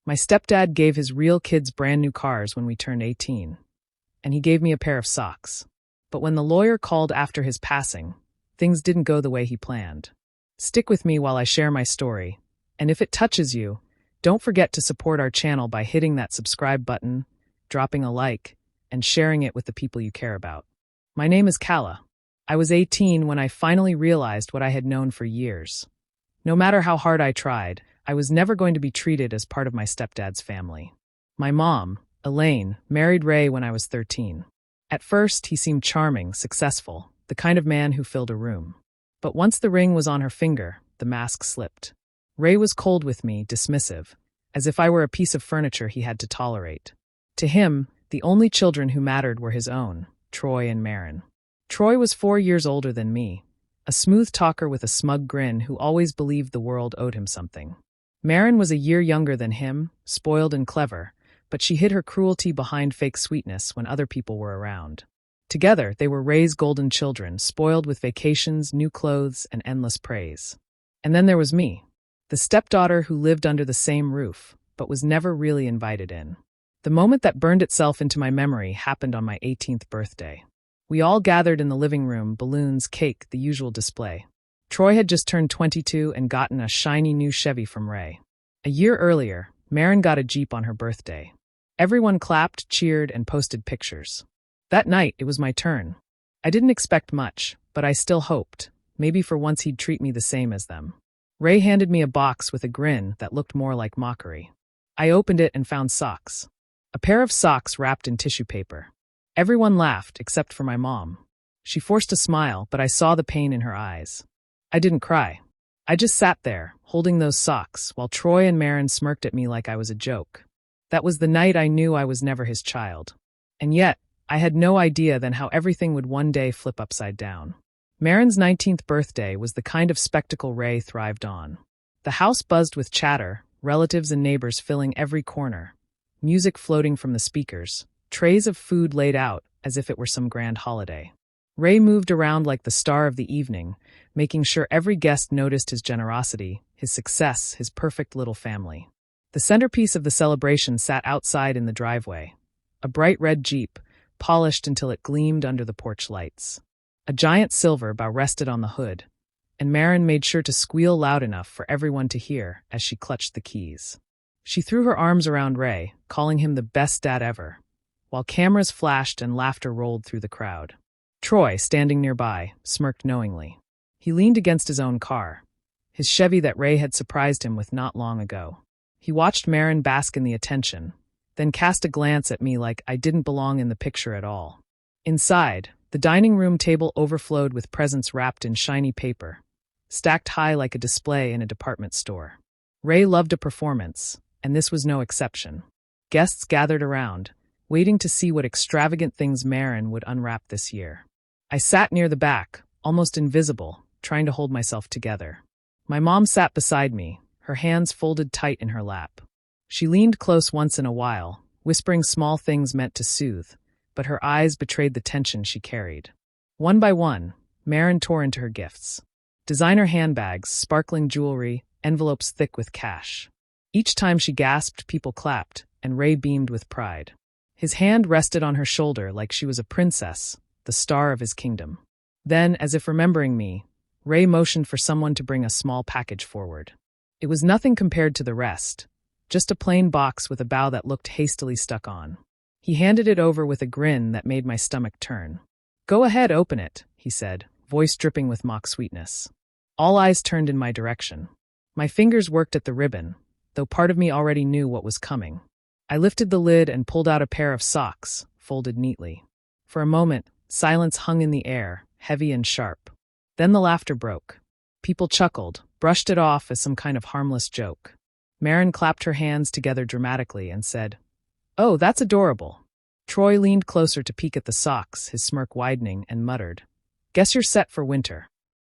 My stepdad gave his real kids brand new cars when we turned 18, and he gave me a pair of socks. But when the lawyer called after his passing, things didn't go the way he planned. Stick with me while I share my story, and if it touches you, don't forget to support our channel by hitting that subscribe button, dropping a like, and sharing it with the people you care about. My name is Kala. I was 18 when I finally realized what I had known for years. No matter how hard I tried, I was never going to be treated as part of my stepdad's family. My mom, Elaine, married Ray when I was 13. At first, he seemed charming, successful, the kind of man who filled a room. But once the ring was on her finger, the mask slipped. Ray was cold with me, dismissive, as if I were a piece of furniture he had to tolerate. To him, the only children who mattered were his own, Troy and Marin. Troy was 4 years older than me, a smooth talker with a smug grin who always believed the world owed him something. Marin was a year younger than him, spoiled and clever, but she hid her cruelty behind fake sweetness when other people were around. Together, they were Ray's golden children, spoiled with vacations, new clothes, and endless praise. And then there was me, the stepdaughter who lived under the same roof, but was never really invited in. The moment that burned itself into my memory happened on my 18th birthday. We all gathered in the living room, balloons, cake, the usual display. Troy had just turned 22 and gotten a shiny new Chevy from Ray. A year earlier, Marin got a Jeep on her birthday. Everyone clapped, cheered, and posted pictures. That night, it was my turn. I didn't expect much, but I still hoped. Maybe for once he'd treat me the same as them. Ray handed me a box with a grin that looked more like mockery. I opened it and found socks. A pair of socks wrapped in tissue paper. Everyone laughed, except for my mom. She forced a smile, but I saw the pain in her eyes. I didn't cry. I just sat there, holding those socks, while Troy and Marin smirked at me like I was a joke. That was the night I knew I was never his child. And yet, I had no idea then how everything would one day flip upside down. Marin's 19th birthday was the kind of spectacle Ray thrived on. The house buzzed with chatter, relatives and neighbors filling every corner, music floating from the speakers, trays of food laid out as if it were some grand holiday. Ray moved around like the star of the evening, making sure every guest noticed his generosity, his success, his perfect little family. The centerpiece of the celebration sat outside in the driveway. A bright red Jeep, polished until it gleamed under the porch lights. A giant silver bow rested on the hood, and Marin made sure to squeal loud enough for everyone to hear as she clutched the keys. She threw her arms around Ray, calling him the best dad ever, while cameras flashed and laughter rolled through the crowd. Troy, standing nearby, smirked knowingly. He leaned against his own car, his Chevy that Ray had surprised him with not long ago. He watched Marin bask in the attention, then cast a glance at me like I didn't belong in the picture at all. Inside, the dining room table overflowed with presents wrapped in shiny paper, stacked high like a display in a department store. Ray loved a performance, and this was no exception. Guests gathered around, waiting to see what extravagant things Marin would unwrap this year. I sat near the back, almost invisible, trying to hold myself together. My mom sat beside me, her hands folded tight in her lap. She leaned close once in a while, whispering small things meant to soothe, but her eyes betrayed the tension she carried. One by one, Marin tore into her gifts. Designer handbags, sparkling jewelry, envelopes thick with cash. Each time she gasped, people clapped, and Ray beamed with pride. His hand rested on her shoulder like she was a princess, the star of his kingdom. Then, as if remembering me, Ray motioned for someone to bring a small package forward. It was nothing compared to the rest, just a plain box with a bow that looked hastily stuck on. He handed it over with a grin that made my stomach turn. "Go ahead, open it," he said, voice dripping with mock sweetness. All eyes turned in my direction. My fingers worked at the ribbon, though part of me already knew what was coming. I lifted the lid and pulled out a pair of socks, folded neatly. For a moment, silence hung in the air, heavy and sharp. Then the laughter broke. People chuckled, brushed it off as some kind of harmless joke. Marin clapped her hands together dramatically and said, "Oh, that's adorable." Troy leaned closer to peek at the socks, his smirk widening, and muttered, "Guess you're set for winter."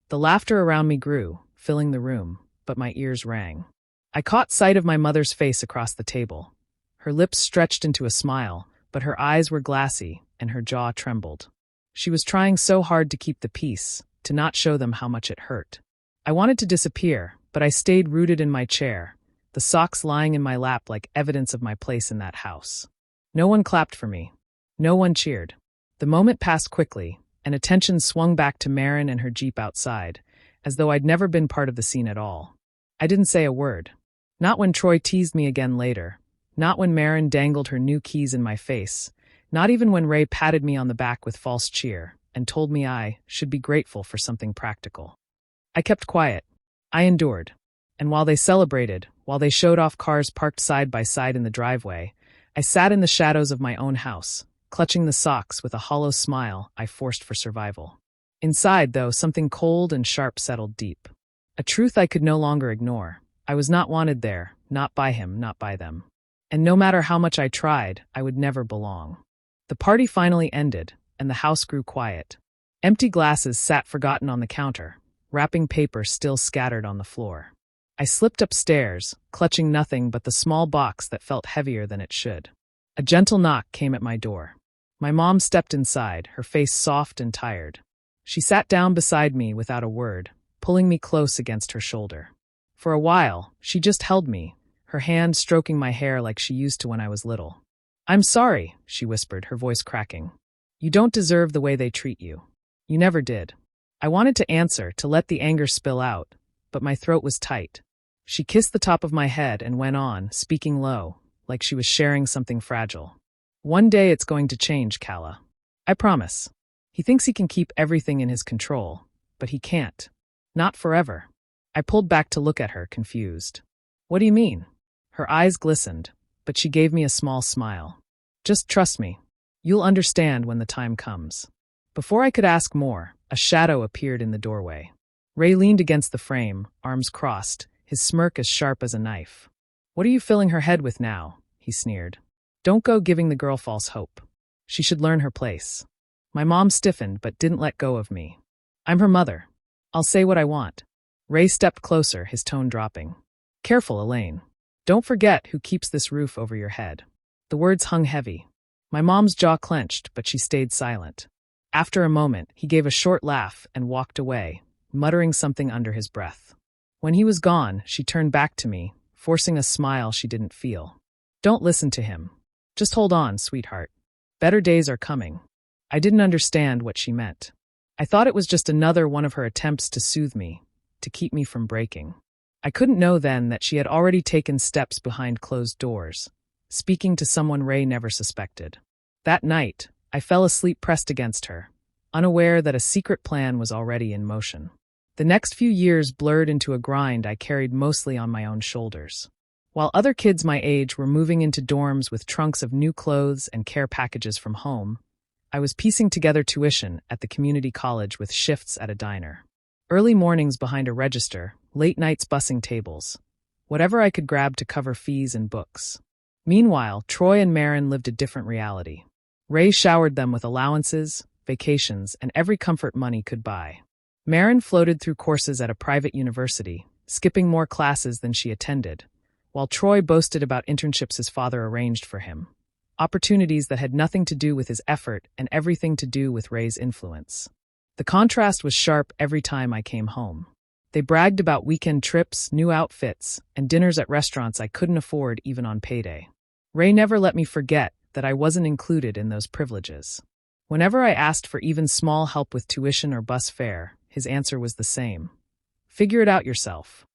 The laughter around me grew, filling the room, but my ears rang. I caught sight of my mother's face across the table. Her lips stretched into a smile, but her eyes were glassy, and her jaw trembled. She was trying so hard to keep the peace, to not show them how much it hurt. I wanted to disappear, but I stayed rooted in my chair, the socks lying in my lap like evidence of my place in that house. No one clapped for me. No one cheered. The moment passed quickly, and attention swung back to Marin and her Jeep outside, as though I'd never been part of the scene at all. I didn't say a word. Not when Troy teased me again later. Not when Marin dangled her new keys in my face. Not even when Ray patted me on the back with false cheer and told me I should be grateful for something practical. I kept quiet. I endured. And while they celebrated, while they showed off cars parked side by side in the driveway, I sat in the shadows of my own house, clutching the socks with a hollow smile I forced for survival. Inside, though, something cold and sharp settled deep. A truth I could no longer ignore. I was not wanted there, not by him, not by them. And no matter how much I tried, I would never belong. The party finally ended, and the house grew quiet. Empty glasses sat forgotten on the counter, wrapping paper still scattered on the floor. I slipped upstairs, clutching nothing but the small box that felt heavier than it should. A gentle knock came at my door. My mom stepped inside, her face soft and tired. She sat down beside me without a word, pulling me close against her shoulder. For a while, she just held me, her hand stroking my hair like she used to when I was little. "I'm sorry," she whispered, her voice cracking. "You don't deserve the way they treat you. You never did." I wanted to answer, to let the anger spill out, but my throat was tight. She kissed the top of my head and went on, speaking low, like she was sharing something fragile. "One day it's going to change, Kala. I promise. He thinks he can keep everything in his control, but he can't. Not forever." I pulled back to look at her, confused. "What do you mean?" Her eyes glistened, but she gave me a small smile. "Just trust me. You'll understand when the time comes." Before I could ask more, a shadow appeared in the doorway. Ray leaned against the frame, arms crossed, his smirk as sharp as a knife. "What are you filling her head with now?" he sneered. "Don't go giving the girl false hope. She should learn her place." My mom stiffened but didn't let go of me. "I'm her mother. I'll say what I want." Ray stepped closer, his tone dropping. "Careful, Elaine. Don't forget who keeps this roof over your head." The words hung heavy. My mom's jaw clenched, but she stayed silent. After a moment, he gave a short laugh and walked away, muttering something under his breath. When he was gone, she turned back to me, forcing a smile she didn't feel. "Don't listen to him. Just hold on, sweetheart. Better days are coming." I didn't understand what she meant. I thought it was just another one of her attempts to soothe me, to keep me from breaking. I couldn't know then that she had already taken steps behind closed doors, speaking to someone Ray never suspected. That night, I fell asleep pressed against her, unaware that a secret plan was already in motion. The next few years blurred into a grind I carried mostly on my own shoulders. While other kids my age were moving into dorms with trunks of new clothes and care packages from home, I was piecing together tuition at the community college with shifts at a diner. Early mornings behind a register, late nights bussing tables. Whatever I could grab to cover fees and books. Meanwhile, Troy and Marin lived a different reality. Ray showered them with allowances, vacations, and every comfort money could buy. Marin floated through courses at a private university, skipping more classes than she attended, while Troy boasted about internships his father arranged for him. Opportunities that had nothing to do with his effort and everything to do with Ray's influence. The contrast was sharp every time I came home. They bragged about weekend trips, new outfits, and dinners at restaurants I couldn't afford even on payday. Ray never let me forget that I wasn't included in those privileges. Whenever I asked for even small help with tuition or bus fare, his answer was the same. "Figure it out yourself."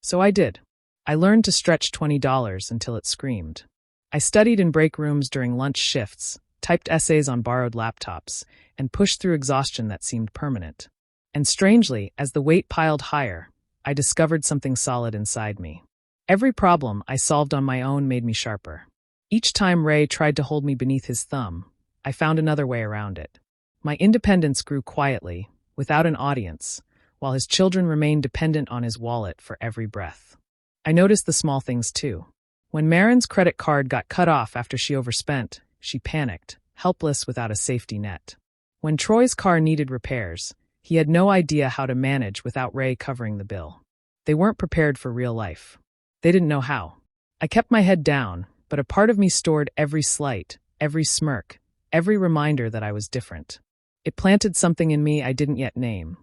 So I did. I learned to stretch $20 until it screamed. I studied in break rooms during lunch shifts, typed essays on borrowed laptops, and pushed through exhaustion that seemed permanent. And strangely, as the weight piled higher, I discovered something solid inside me. Every problem I solved on my own made me sharper. Each time Ray tried to hold me beneath his thumb, I found another way around it. My independence grew quietly, without an audience, while his children remained dependent on his wallet for every breath. I noticed the small things too. When Marin's credit card got cut off after she overspent, she panicked, helpless without a safety net. When Troy's car needed repairs, he had no idea how to manage without Ray covering the bill. They weren't prepared for real life. They didn't know how. I kept my head down, but a part of me stored every slight, every smirk, every reminder that I was different. It planted something in me I didn't yet name,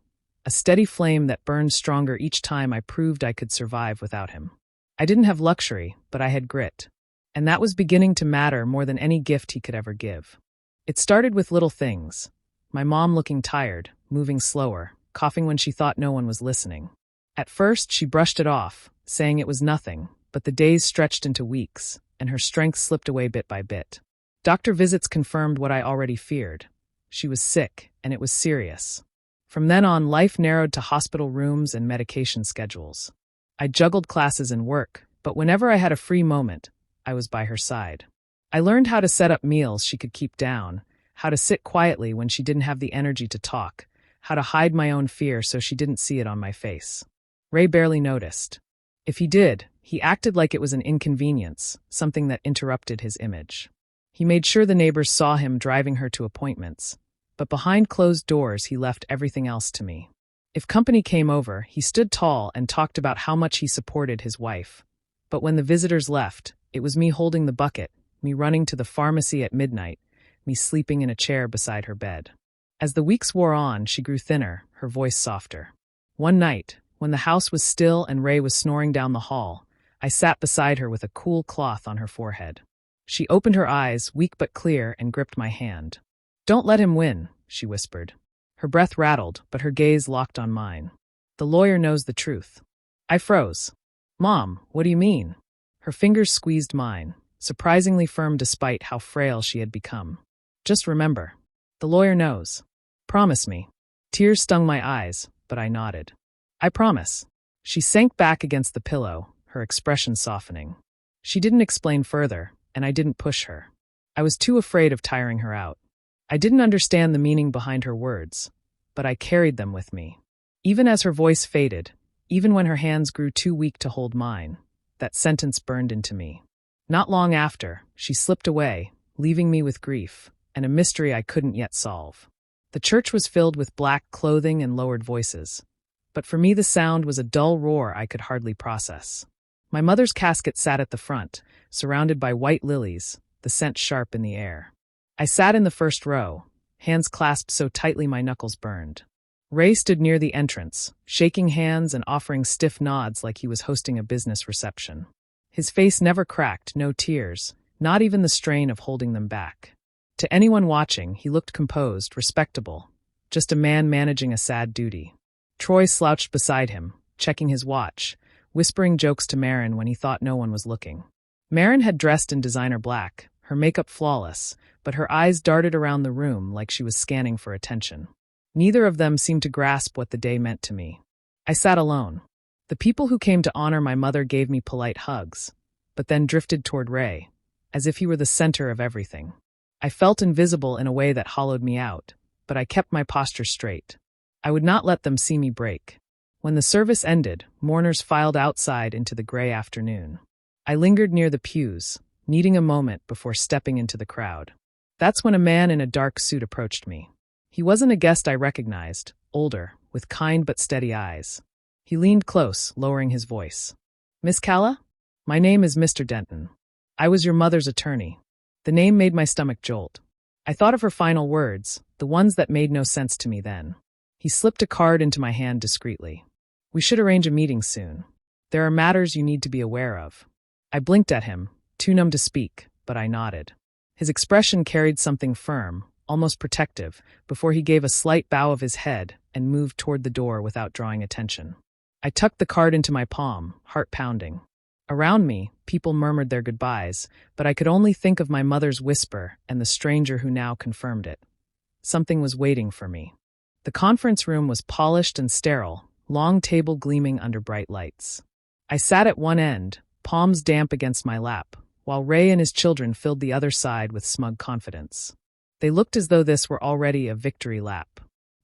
a steady flame that burned stronger each time I proved I could survive without him. I didn't have luxury, but I had grit. And that was beginning to matter more than any gift he could ever give. It started with little things. My mom looking tired, moving slower, coughing when she thought no one was listening. At first, she brushed it off, saying it was nothing, but the days stretched into weeks, and her strength slipped away bit by bit. Doctor visits confirmed what I already feared. She was sick, and it was serious. From then on, life narrowed to hospital rooms and medication schedules. I juggled classes and work, but whenever I had a free moment, I was by her side. I learned how to set up meals she could keep down, how to sit quietly when she didn't have the energy to talk, how to hide my own fear so she didn't see it on my face. Ray barely noticed. If he did, he acted like it was an inconvenience, something that interrupted his image. He made sure the neighbors saw him driving her to appointments, but behind closed doors he left everything else to me. If company came over, he stood tall and talked about how much he supported his wife. But when the visitors left, it was me holding the bucket, me running to the pharmacy at midnight, me sleeping in a chair beside her bed. As the weeks wore on, she grew thinner, her voice softer. One night, when the house was still and Ray was snoring down the hall, I sat beside her with a cool cloth on her forehead. She opened her eyes, weak but clear, and gripped my hand. "Don't let him win," she whispered. Her breath rattled, but her gaze locked on mine. "The lawyer knows the truth." I froze. "Mom, what do you mean?" Her fingers squeezed mine, surprisingly firm despite how frail she had become. "Just remember, the lawyer knows. Promise me." Tears stung my eyes, but I nodded. "I promise." She sank back against the pillow, her expression softening. She didn't explain further, and I didn't push her. I was too afraid of tiring her out. I didn't understand the meaning behind her words, but I carried them with me. Even as her voice faded, even when her hands grew too weak to hold mine, that sentence burned into me. Not long after, she slipped away, leaving me with grief, and a mystery I couldn't yet solve. The church was filled with black clothing and lowered voices, but for me the sound was a dull roar I could hardly process. My mother's casket sat at the front, surrounded by white lilies, the scent sharp in the air. I sat in the first row, hands clasped so tightly my knuckles burned. Ray stood near the entrance, shaking hands and offering stiff nods like he was hosting a business reception. His face never cracked, no tears, not even the strain of holding them back. To anyone watching, he looked composed, respectable, just a man managing a sad duty. Troy slouched beside him, checking his watch, whispering jokes to Marin when he thought no one was looking. Marin had dressed in designer black, her makeup flawless, but her eyes darted around the room like she was scanning for attention. Neither of them seemed to grasp what the day meant to me. I sat alone. The people who came to honor my mother gave me polite hugs, but then drifted toward Ray, as if he were the center of everything. I felt invisible in a way that hollowed me out, but I kept my posture straight. I would not let them see me break. When the service ended, mourners filed outside into the gray afternoon. I lingered near the pews, needing a moment before stepping into the crowd. That's when a man in a dark suit approached me. He wasn't a guest I recognized, older, with kind but steady eyes. He leaned close, lowering his voice. "Miss Calla? My name is Mr. Denton. I was your mother's attorney." The name made my stomach jolt. I thought of her final words, the ones that made no sense to me then. He slipped a card into my hand discreetly. "We should arrange a meeting soon. There are matters you need to be aware of." I blinked at him, too numb to speak, but I nodded. His expression carried something firm, almost protective, before he gave a slight bow of his head and moved toward the door without drawing attention. I tucked the card into my palm, heart pounding. Around me, people murmured their goodbyes, but I could only think of my mother's whisper and the stranger who now confirmed it. Something was waiting for me. The conference room was polished and sterile, long table gleaming under bright lights. I sat at one end, palms damp against my lap, while Ray and his children filled the other side with smug confidence. They looked as though this were already a victory lap.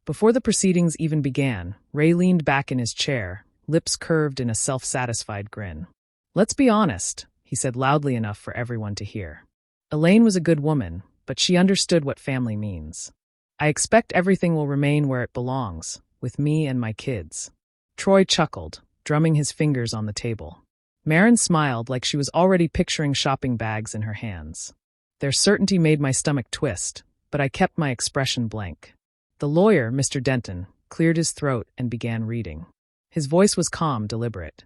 Before the proceedings even began, Ray leaned back in his chair, lips curved in a self-satisfied grin. "Let's be honest," he said loudly enough for everyone to hear. "Elaine was a good woman, but she understood what family means. I expect everything will remain where it belongs, with me and my kids." Troy chuckled, drumming his fingers on the table. Marin smiled like she was already picturing shopping bags in her hands. Their certainty made my stomach twist, but I kept my expression blank. The lawyer, Mr. Denton, cleared his throat and began reading. His voice was calm, deliberate.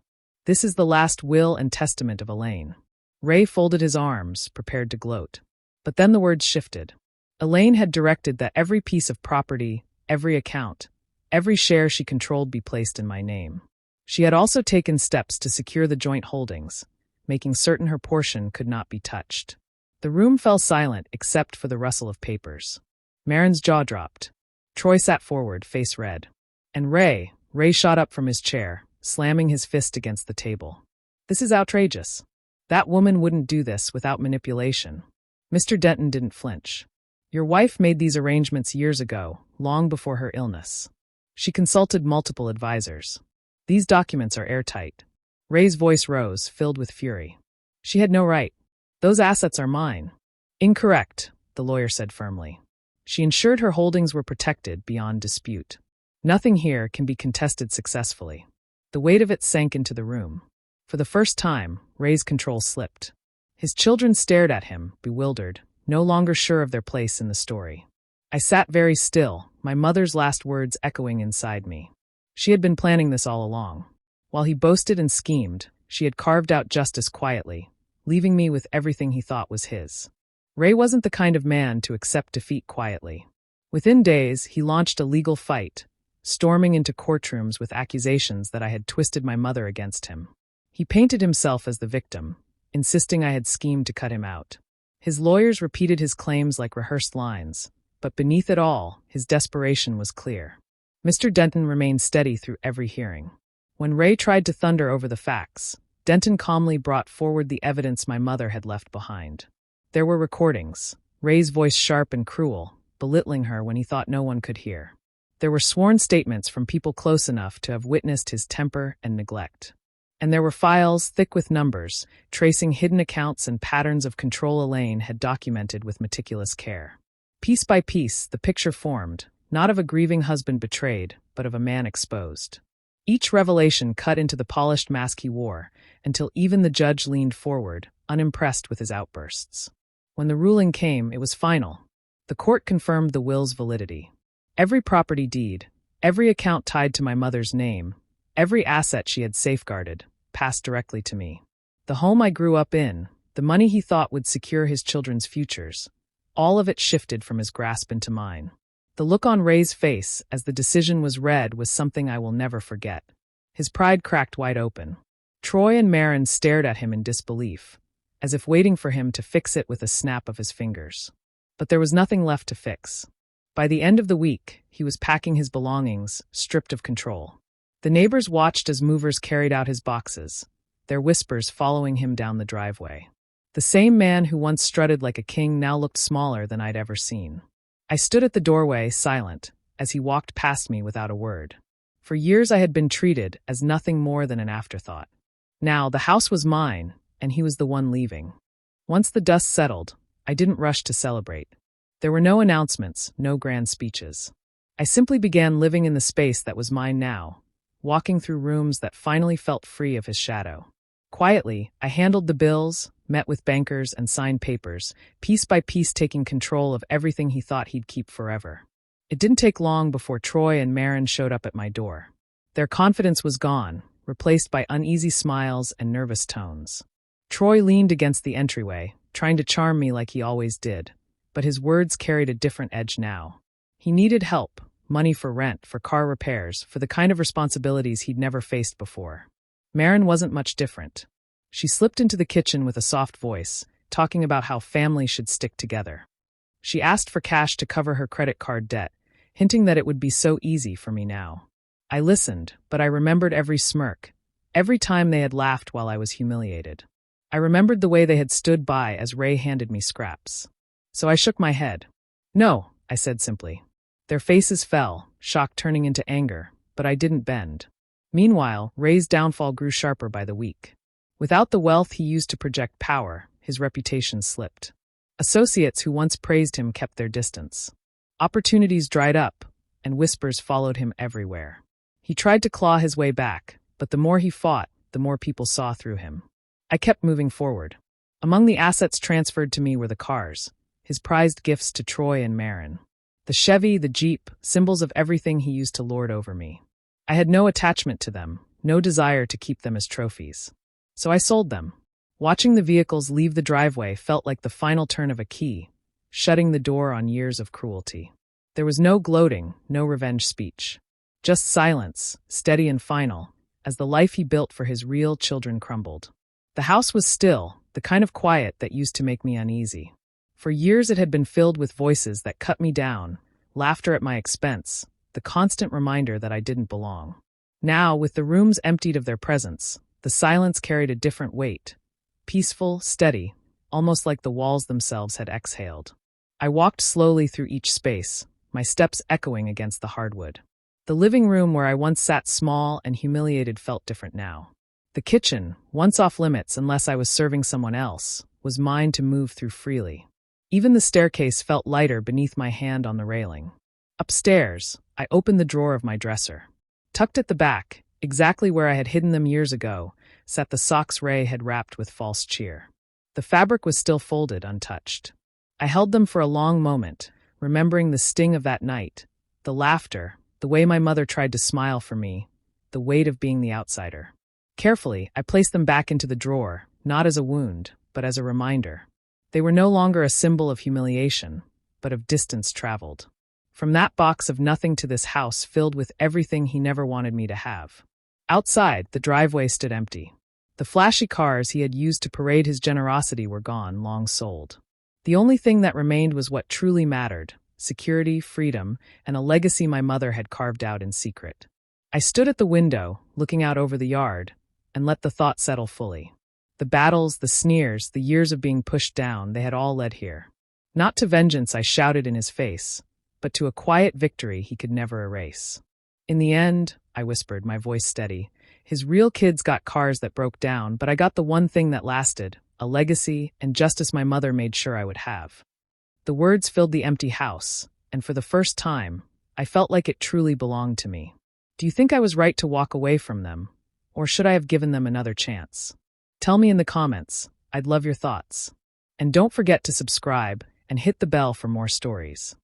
This is the last will and testament of Elaine. Ray folded his arms, prepared to gloat. But then the words shifted. Elaine had directed that every piece of property, every account, every share she controlled be placed in my name. She had also taken steps to secure the joint holdings, making certain her portion could not be touched. The room fell silent except for the rustle of papers. Marin's jaw dropped. Troy sat forward, face red. And Ray shot up from his chair, slamming his fist against the table. This is outrageous. That woman wouldn't do this without manipulation. Mr. Denton didn't flinch. Your wife made these arrangements years ago, long before her illness. She consulted multiple advisors. These documents are airtight. Ray's voice rose, filled with fury. She had no right. Those assets are mine. Incorrect, the lawyer said firmly. She ensured her holdings were protected beyond dispute. Nothing here can be contested successfully. The weight of it sank into the room. For the first time, Ray's control slipped. His children stared at him, bewildered, no longer sure of their place in the story. I sat very still, my mother's last words echoing inside me. She had been planning this all along. While he boasted and schemed, she had carved out justice quietly, leaving me with everything he thought was his. Ray wasn't the kind of man to accept defeat quietly. Within days, he launched a legal fight, storming into courtrooms with accusations that I had twisted my mother against him. He painted himself as the victim, insisting I had schemed to cut him out. His lawyers repeated his claims like rehearsed lines, but beneath it all, his desperation was clear. Mr. Denton remained steady through every hearing. When Ray tried to thunder over the facts, Denton calmly brought forward the evidence my mother had left behind. There were recordings, Ray's voice sharp and cruel, belittling her when he thought no one could hear. There were sworn statements from people close enough to have witnessed his temper and neglect. And there were files, thick with numbers, tracing hidden accounts and patterns of control Elaine had documented with meticulous care. Piece by piece, the picture formed, not of a grieving husband betrayed, but of a man exposed. Each revelation cut into the polished mask he wore, until even the judge leaned forward, unimpressed with his outbursts. When the ruling came, it was final. The court confirmed the will's validity. Every property deed, every account tied to my mother's name, every asset she had safeguarded, passed directly to me. The home I grew up in, the money he thought would secure his children's futures, all of it shifted from his grasp into mine. The look on Ray's face as the decision was read was something I will never forget. His pride cracked wide open. Troy and Marin stared at him in disbelief, as if waiting for him to fix it with a snap of his fingers. But there was nothing left to fix. By the end of the week, he was packing his belongings, stripped of control. The neighbors watched as movers carried out his boxes, their whispers following him down the driveway. The same man who once strutted like a king now looked smaller than I'd ever seen. I stood at the doorway, silent, as he walked past me without a word. For years I had been treated as nothing more than an afterthought. Now, the house was mine, and he was the one leaving. Once the dust settled, I didn't rush to celebrate. There were no announcements, no grand speeches. I simply began living in the space that was mine now, walking through rooms that finally felt free of his shadow. Quietly, I handled the bills, met with bankers, and signed papers, piece by piece taking control of everything he thought he'd keep forever. It didn't take long before Troy and Marin showed up at my door. Their confidence was gone, replaced by uneasy smiles and nervous tones. Troy leaned against the entryway, trying to charm me like he always did, but his words carried a different edge now. He needed help, money for rent, for car repairs, for the kind of responsibilities he'd never faced before. Marin wasn't much different. She slipped into the kitchen with a soft voice, talking about how family should stick together. She asked for cash to cover her credit card debt, hinting that it would be so easy for me now. I listened, but I remembered every smirk, every time they had laughed while I was humiliated. I remembered the way they had stood by as Ray handed me scraps. So I shook my head. No, I said simply. Their faces fell, shock turning into anger, but I didn't bend. Meanwhile, Ray's downfall grew sharper by the week. Without the wealth he used to project power, his reputation slipped. Associates who once praised him kept their distance. Opportunities dried up, and whispers followed him everywhere. He tried to claw his way back, but the more he fought, the more people saw through him. I kept moving forward. Among the assets transferred to me were the cars, his prized gifts to Troy and Marin. The Chevy, the Jeep, symbols of everything he used to lord over me. I had no attachment to them, no desire to keep them as trophies. So I sold them. Watching the vehicles leave the driveway felt like the final turn of a key, shutting the door on years of cruelty. There was no gloating, no revenge speech. Just silence, steady and final, as the life he built for his real children crumbled. The house was still, the kind of quiet that used to make me uneasy. For years it had been filled with voices that cut me down, laughter at my expense, the constant reminder that I didn't belong. Now, with the rooms emptied of their presence, the silence carried a different weight. Peaceful, steady, almost like the walls themselves had exhaled. I walked slowly through each space, my steps echoing against the hardwood. The living room where I once sat small and humiliated felt different now. The kitchen, once off limits unless I was serving someone else, was mine to move through freely. Even the staircase felt lighter beneath my hand on the railing. Upstairs, I opened the drawer of my dresser. Tucked at the back, exactly where I had hidden them years ago, sat the socks Ray had wrapped with false cheer. The fabric was still folded, untouched. I held them for a long moment, remembering the sting of that night, the laughter, the way my mother tried to smile for me, the weight of being the outsider. Carefully, I placed them back into the drawer, not as a wound, but as a reminder. They were no longer a symbol of humiliation, but of distance traveled. From that box of nothing to this house filled with everything he never wanted me to have. Outside, the driveway stood empty. The flashy cars he had used to parade his generosity were gone, long sold. The only thing that remained was what truly mattered: security, freedom, and a legacy my mother had carved out in secret. I stood at the window, looking out over the yard, and let the thought settle fully. The battles, the sneers, the years of being pushed down, they had all led here. Not to vengeance, I shouted in his face, but to a quiet victory he could never erase. In the end, I whispered, my voice steady, his real kids got cars that broke down, but I got the one thing that lasted, a legacy and justice my mother made sure I would have. The words filled the empty house, and for the first time, I felt like it truly belonged to me. Do you think I was right to walk away from them, or should I have given them another chance? Tell me in the comments. I'd love your thoughts. And don't forget to subscribe and hit the bell for more stories.